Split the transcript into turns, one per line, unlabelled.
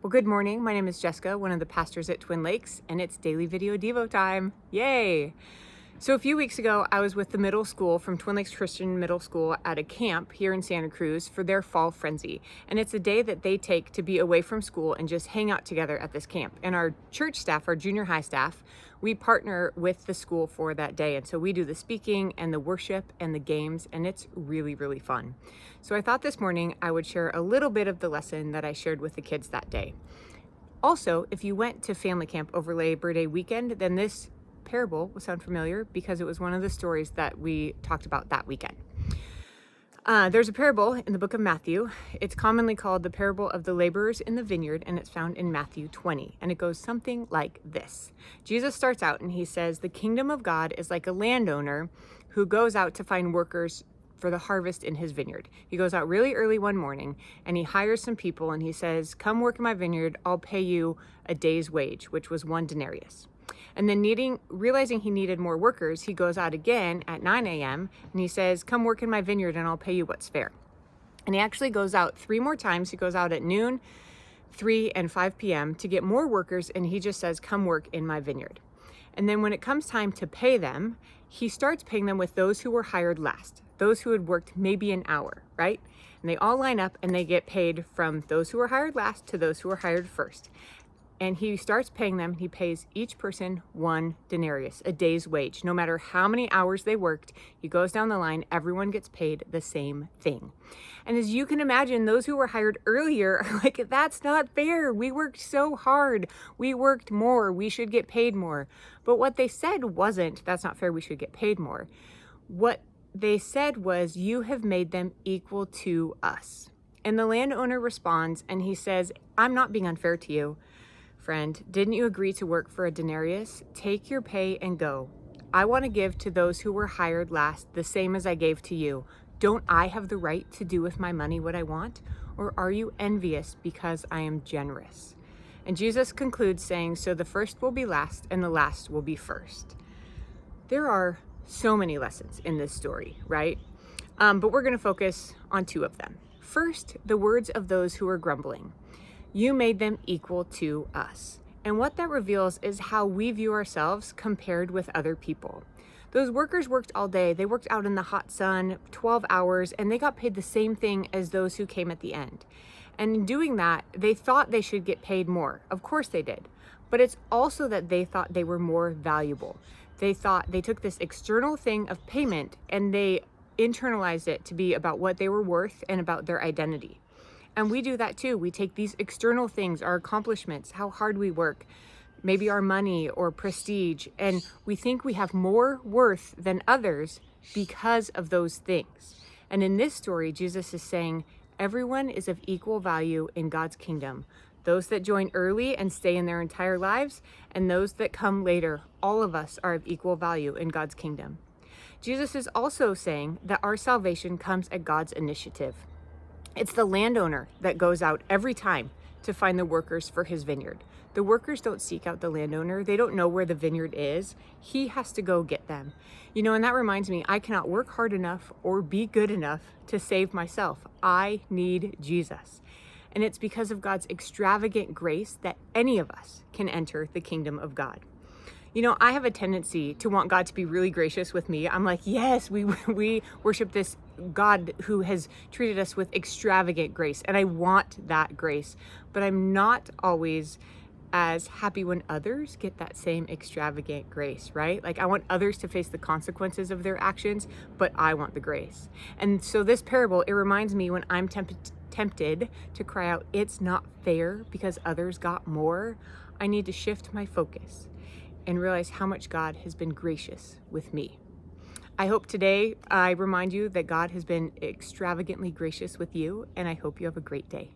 Well, good morning. My name is Jessica, one of the pastors at Twin Lakes, and it's daily video Devo time. Yay! So a few weeks ago, I was with the middle school from Twin Lakes Christian Middle School at a camp here in Santa Cruz for their fall frenzy. And it's a day that they take to be away from school and just hang out together at this camp. And our church staff, our junior high staff, we partner with the school for that day. And so we do the speaking and the worship and the games, and it's really, really fun. So I thought this morning I would share a little bit of the lesson that I shared with the kids that day. Also, if you went to family camp over Labor Day weekend, then this parable will sound familiar because it was one of the stories that we talked about that weekend. There's a parable in the book of Matthew. It's commonly called the parable of the laborers in the vineyard, and it's found in Matthew 20. And it goes something like this. Jesus starts out and he says, the kingdom of God is like a landowner who goes out to find workers for the harvest in his vineyard. He goes out really early one morning and he hires some people and he says, come work in my vineyard, I'll pay you a day's wage, which was 1 denarius. And then realizing he needed more workers, he goes out again at 9 a.m. and he says, come work in my vineyard and I'll pay you what's fair. And he actually goes out 3 more times. He goes out at noon, 3 and 5 p.m. to get more workers, and he just says, come work in my vineyard. And then when it comes time to pay them, he starts paying them with those who were hired last, those who had worked maybe an hour, right? And they all line up and they get paid from those who were hired last to those who were hired first. And he starts paying them. He pays each person 1 denarius, a day's wage. No matter how many hours they worked, he goes down the line, everyone gets paid the same thing. And as you can imagine, those who were hired earlier are like, that's not fair. We worked so hard. We worked more. We should get paid more. But what they said wasn't, that's not fair. We should get paid more. What they said was, you have made them equal to us. And the landowner responds and he says, I'm not being unfair to you. Friend, didn't you agree to work for a denarius? Take your pay and go. I want to give to those who were hired last the same as I gave to you. Don't I have the right to do with my money what I want? Or are you envious because I am generous? And Jesus concludes saying, so the first will be last and the last will be first. There are so many lessons in this story, right? But we're going to focus on 2 of them. First, the words of those who are grumbling. You made them equal to us. And what that reveals is how we view ourselves compared with other people. Those workers worked all day. They worked out in the hot sun, 12 hours, and they got paid the same thing as those who came at the end. And in doing that, they thought they should get paid more. Of course they did. But it's also that they thought they were more valuable. They thought they took this external thing of payment and they internalized it to be about what they were worth and about their identity. And we do that too. We take these external things, our accomplishments, how hard we work, maybe our money or prestige, and we think we have more worth than others because of those things. And in this story, Jesus is saying, everyone is of equal value in God's kingdom. Those that join early and stay in their entire lives, and those that come later, all of us are of equal value in God's kingdom. Jesus is also saying that our salvation comes at God's initiative. It's the landowner that goes out every time to find the workers for his vineyard. The workers don't seek out the landowner. They don't know where the vineyard is. He has to go get them. And that reminds me, I cannot work hard enough or be good enough to save myself. I need Jesus. And it's because of God's extravagant grace that any of us can enter the kingdom of God. I have a tendency to want God to be really gracious with me. I'm like, yes, we worship this God who has treated us with extravagant grace, and I want that grace, but I'm not always as happy when others get that same extravagant grace, right? Like, I want others to face the consequences of their actions, but I want the grace. And so this parable, it reminds me when I'm tempted to cry out, it's not fair because others got more, I need to shift my focus and realize how much God has been gracious with me. I hope today I remind you that God has been extravagantly gracious with you, and I hope you have a great day.